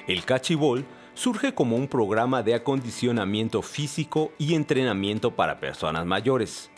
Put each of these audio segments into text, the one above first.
El cachibol surge como un programa de acondicionamiento físico y entrenamiento para personas mayores.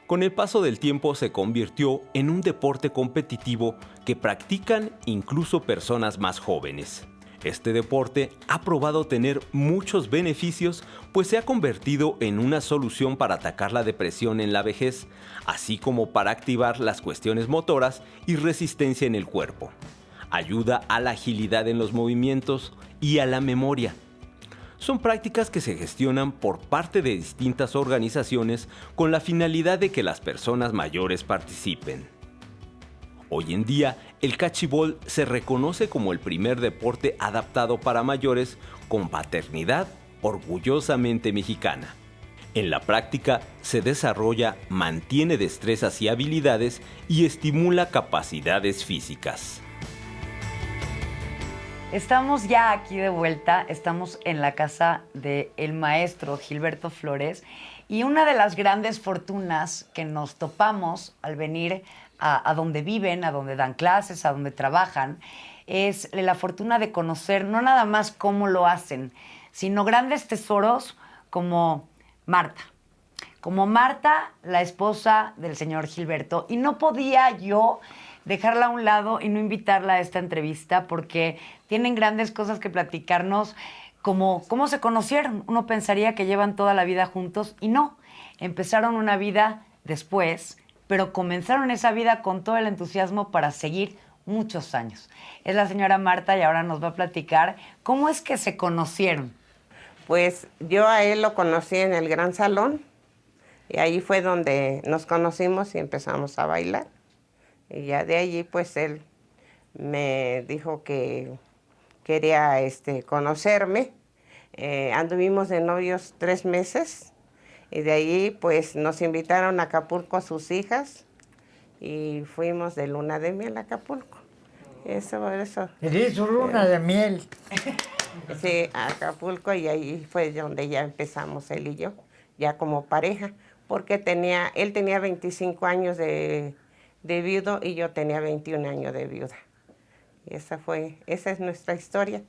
Con el paso del tiempo se convirtió en un deporte competitivo que practican incluso personas más jóvenes. Este deporte ha probado tener muchos beneficios, pues se ha convertido en una solución para atacar la depresión en la vejez, así como para activar las cuestiones motoras y resistencia en el cuerpo. Ayuda a la agilidad en los movimientos y a la memoria. Son prácticas que se gestionan por parte de distintas organizaciones con la finalidad de que las personas mayores participen. Hoy en día, el cachibol se reconoce como el primer deporte adaptado para mayores con paternidad orgullosamente mexicana. En la práctica se desarrolla, mantiene destrezas y habilidades y estimula capacidades físicas. Estamos ya aquí de vuelta, estamos en la casa del maestro Gilberto Flores y una de las grandes fortunas que nos topamos al venir a donde viven, a donde dan clases, a donde trabajan, es la fortuna de conocer no nada más cómo lo hacen, sino grandes tesoros como Marta. Como Marta, la esposa del señor Gilberto. Y no podía yo dejarla a un lado y no invitarla a esta entrevista porque tienen grandes cosas que platicarnos, como cómo se conocieron. Uno pensaría que llevan toda la vida juntos y no. Empezaron una vida después, pero comenzaron esa vida con todo el entusiasmo para seguir muchos años. Es la señora Marta y ahora nos va a platicar cómo es que se conocieron. Pues yo a él lo conocí en el Gran Salón y ahí fue donde nos conocimos y empezamos a bailar. Y ya de allí pues él me dijo que quería conocerme. Anduvimos de novios 3 meses y de allí pues nos invitaron a Acapulco a sus hijas y fuimos de luna de miel a Acapulco. Eso. ¿Eres su luna de miel? Sí, a Acapulco y ahí fue donde ya empezamos él y yo, ya como pareja, porque él tenía 25 años de viudo y yo tenía 21 años de viuda. Y esa es nuestra historia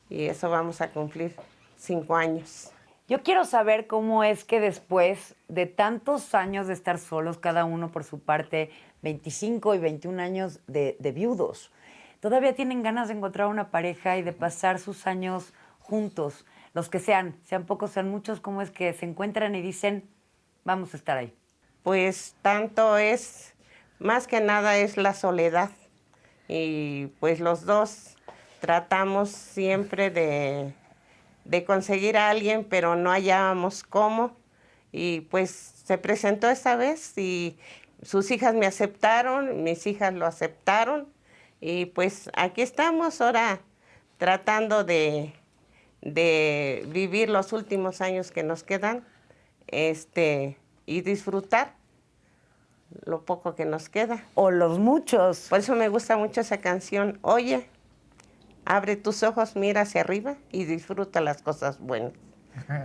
y eso vamos a cumplir 5 años. Yo quiero saber cómo es que después de tantos años de estar solos, cada uno por su parte, 25 y 21 años de viudos, todavía tienen ganas de encontrar una pareja y de pasar sus años juntos, los que sean pocos, sean muchos, cómo es que se encuentran y dicen, vamos a estar ahí. Pues más que nada es la soledad y pues los dos tratamos siempre de conseguir a alguien, pero no hallábamos cómo y pues se presentó esa vez y sus hijas me aceptaron, mis hijas lo aceptaron y pues aquí estamos ahora tratando de vivir los últimos años que nos quedan y disfrutar lo poco que nos queda. O los muchos. Por eso me gusta mucho esa canción. Oye, abre tus ojos, mira hacia arriba y disfruta las cosas buenas.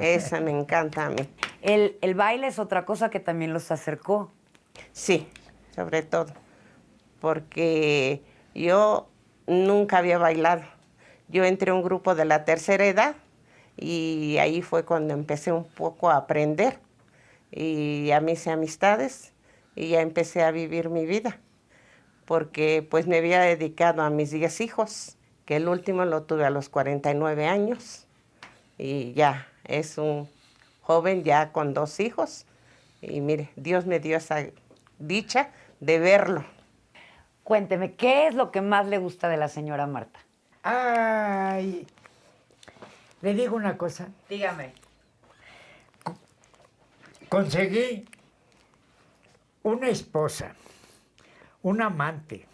Esa me encanta a mí. El baile es otra cosa que también los acercó. Sí, sobre todo, porque yo nunca había bailado. Yo entré a un grupo de la tercera edad y ahí fue cuando empecé un poco a aprender y ya me hice amistades y ya empecé a vivir mi vida, porque pues me había dedicado a mis 10 hijos, que el último lo tuve a los 49 años y ya es un joven ya con 2 hijos y mire, Dios me dio esa dicha de verlo. Cuénteme, ¿qué es lo que más le gusta de la señora Marta? Ay, le digo una cosa. Dígame. Conseguí una esposa, un amante,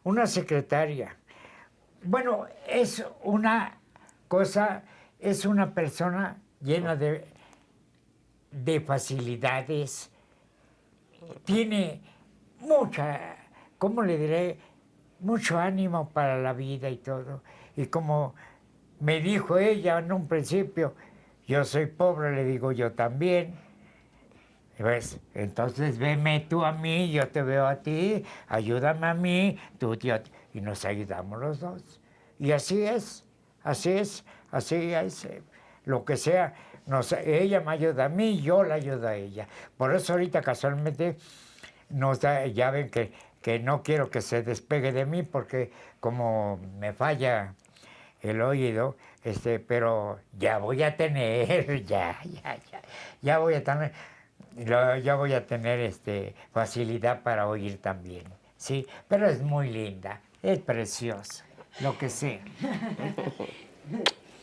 una secretaria. Bueno, es una cosa, es una persona llena de facilidades. Tiene mucha, ¿cómo le diré? Mucho ánimo para la vida y todo. Y como me dijo ella en un principio, yo soy pobre, le digo yo también. ¿Ves? Entonces veme tú a mí, yo te veo a ti, ayúdame a mí, tú, tío, y nos ayudamos los dos. Y así es, así es, lo que sea. Ella me ayuda a mí, yo la ayudo a ella. Por eso ahorita casualmente ya ven que no quiero que se despegue de mí porque como me falla el oído, pero ya voy a tener, ya voy a tener, ya voy a tener facilidad para oír también, sí, pero es muy linda, es preciosa, lo que sea.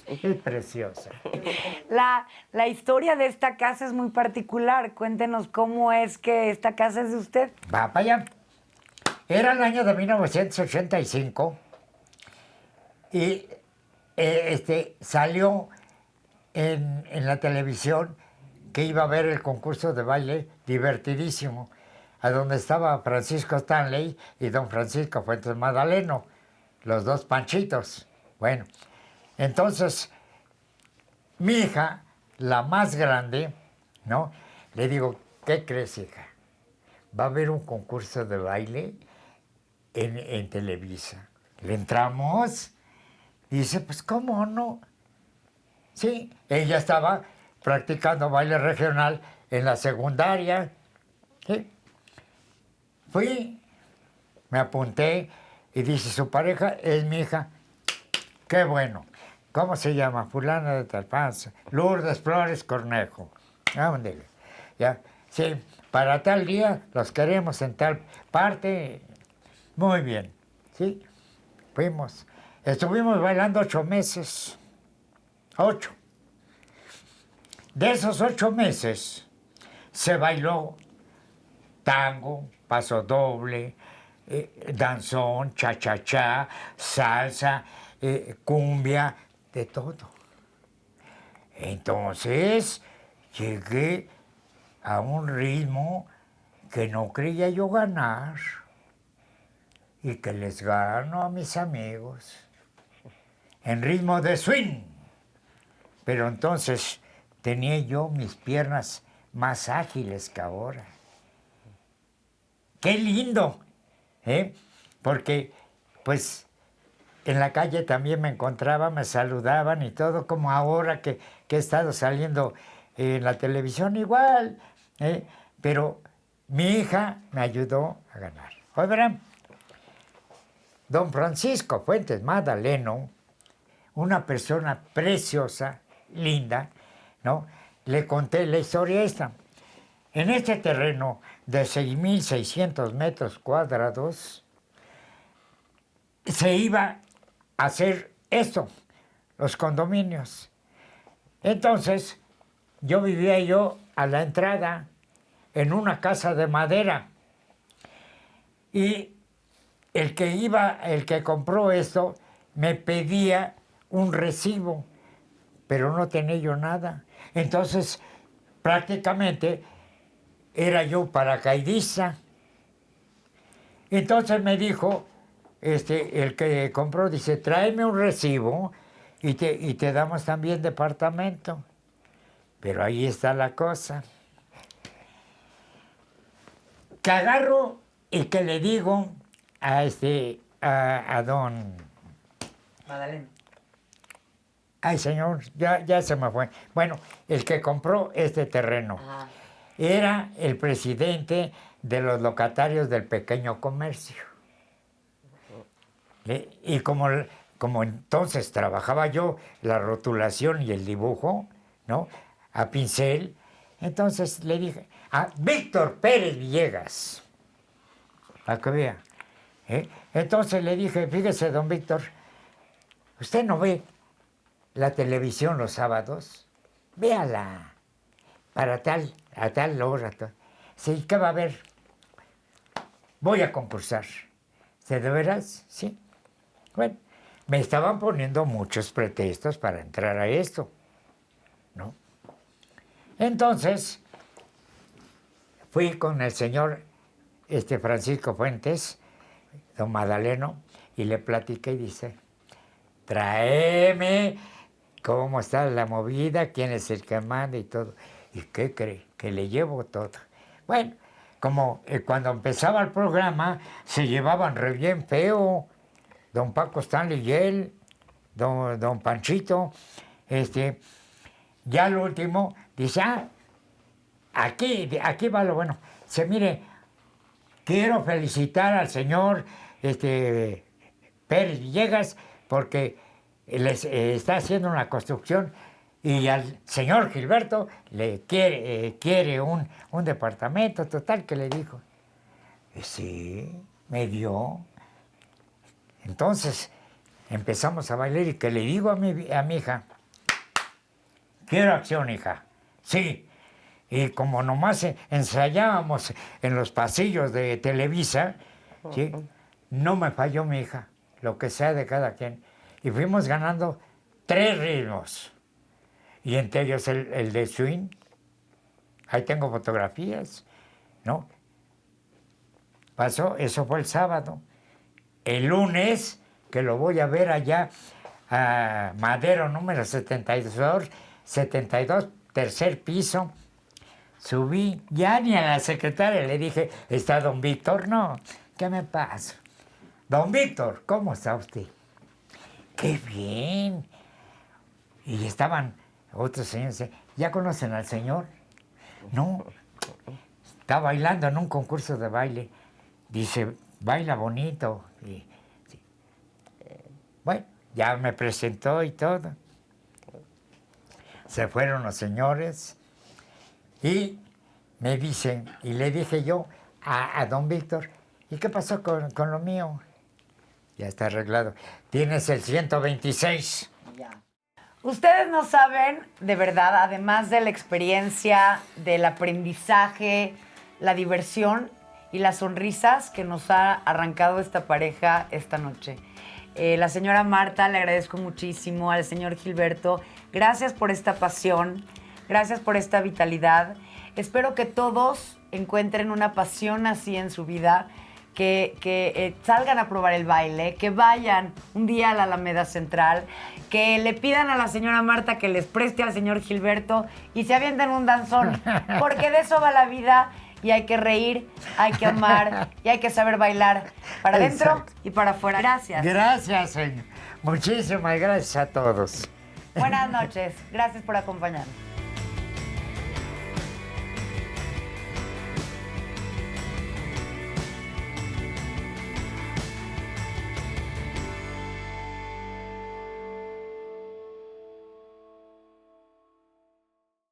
Es preciosa. La historia de esta casa es muy particular. Cuéntenos cómo es que esta casa es de usted. Va para allá. Era el año de 1985 y salió en la televisión que iba a ver el concurso de baile divertidísimo, a donde estaba Francisco Stanley y don Francisco Fuentes Madaleno, los dos Panchitos. Bueno, entonces, mi hija, la más grande, ¿no? Le digo, ¿qué crees, hija? Va a haber un concurso de baile en Televisa. ¿Le entramos? Dice, pues, ¿cómo no? Sí, ella estaba practicando baile regional en la secundaria. ¿Sí? Fui, me apunté y dice, su pareja es mi hija. Qué bueno. ¿Cómo se llama? Fulana de Talpanza. Lourdes Flores Cornejo. Ándele. Ya. Sí, para tal día los queremos en tal parte. Muy bien. Sí. Fuimos. Estuvimos bailando 8 meses. 8. De esos 8 meses se bailó tango, paso doble, danzón, cha-cha-cha, salsa, cumbia, de todo. Entonces llegué a un ritmo que no creía yo ganar y que les gano a mis amigos en ritmo de swing. Pero entonces tenía yo mis piernas más ágiles que ahora. ¡Qué lindo! Porque, pues, en la calle también me encontraban, me saludaban y todo, como ahora que he estado saliendo en la televisión igual. Pero mi hija me ayudó a ganar. Hoy verán, don Francisco Fuentes Madaleno, una persona preciosa, linda, ¿no? Le conté la historia esta. En este terreno de 6.600 metros cuadrados se iba a hacer esto, los condominios. Entonces, yo vivía a la entrada en una casa de madera y el que compró esto me pedía un recibo, pero no tenía yo nada. Entonces, prácticamente era yo paracaidista. Entonces me dijo, el que compró, dice, tráeme un recibo y te damos también departamento. Pero ahí está la cosa. Que agarro y que le digo a don Madalena. Ay, señor, ya se me fue. Bueno, el que compró este terreno era el presidente de los locatarios del pequeño comercio. Y como entonces trabajaba yo la rotulación y el dibujo, ¿no? A pincel, entonces le dije a Víctor Pérez Villegas, para que vea. Entonces le dije, fíjese, don Víctor, ¿usted no ve la televisión los sábados? Véala, a tal hora. Sí, ¿qué va a haber? Voy a concursar. ¿De veras? Sí. Bueno, me estaban poniendo muchos pretextos para entrar a esto, ¿no? Entonces, fui con el señor Francisco Fuentes, don Madaleno, y le platiqué y dice, tráeme cómo está la movida, quién es el que manda y todo. ¿Y qué cree? Que le llevo todo. Bueno, como cuando empezaba el programa, se llevaban re bien feo, don Paco Stanley y él, don Panchito, ya lo último, dice, aquí va lo bueno. Dice, mire, quiero felicitar al señor Pérez Villegas porque les está haciendo una construcción y al señor Gilberto le quiere un departamento, total, que le dijo. Y sí, me dio. Entonces empezamos a bailar y que le digo a mi hija, quiero acción, hija. Sí. Y como nomás ensayábamos en los pasillos de Televisa, ¿sí? No me falló mi hija, lo que sea de cada quien. Y fuimos ganando 3 ritmos. Y entre ellos el de swing. Ahí tengo fotografías, ¿no? Pasó, eso fue el sábado. El lunes, que lo voy a ver allá a Madero número 72, tercer piso, subí, ya ni a la secretaria le dije, ¿está don Víctor? No, ¿qué me pasa? Don Víctor, ¿cómo está usted? ¡Qué bien! Y estaban otros señores, ¿ya conocen al señor? No, está bailando en un concurso de baile. Dice, baila bonito. Y, sí. Bueno, ya me presentó y todo. Se fueron los señores y me dicen, y le dije yo a don Víctor, ¿y qué pasó con lo mío? Ya está arreglado. Tienes el 126. Ya. Ustedes no saben, de verdad, además de la experiencia, del aprendizaje, la diversión y las sonrisas que nos ha arrancado esta pareja esta noche. La señora Marta, le agradezco muchísimo, al señor Gilberto, gracias por esta pasión, gracias por esta vitalidad. Espero que todos encuentren una pasión así en su vida, que salgan a probar el baile, que vayan un día a la Alameda Central, que le pidan a la señora Marta que les preste al señor Gilberto y se avienten un danzón, porque de eso va la vida y hay que reír, hay que amar y hay que saber bailar para adentro y para afuera. Gracias. Gracias, señor. Muchísimas gracias a todos. Buenas noches. Gracias por acompañarnos.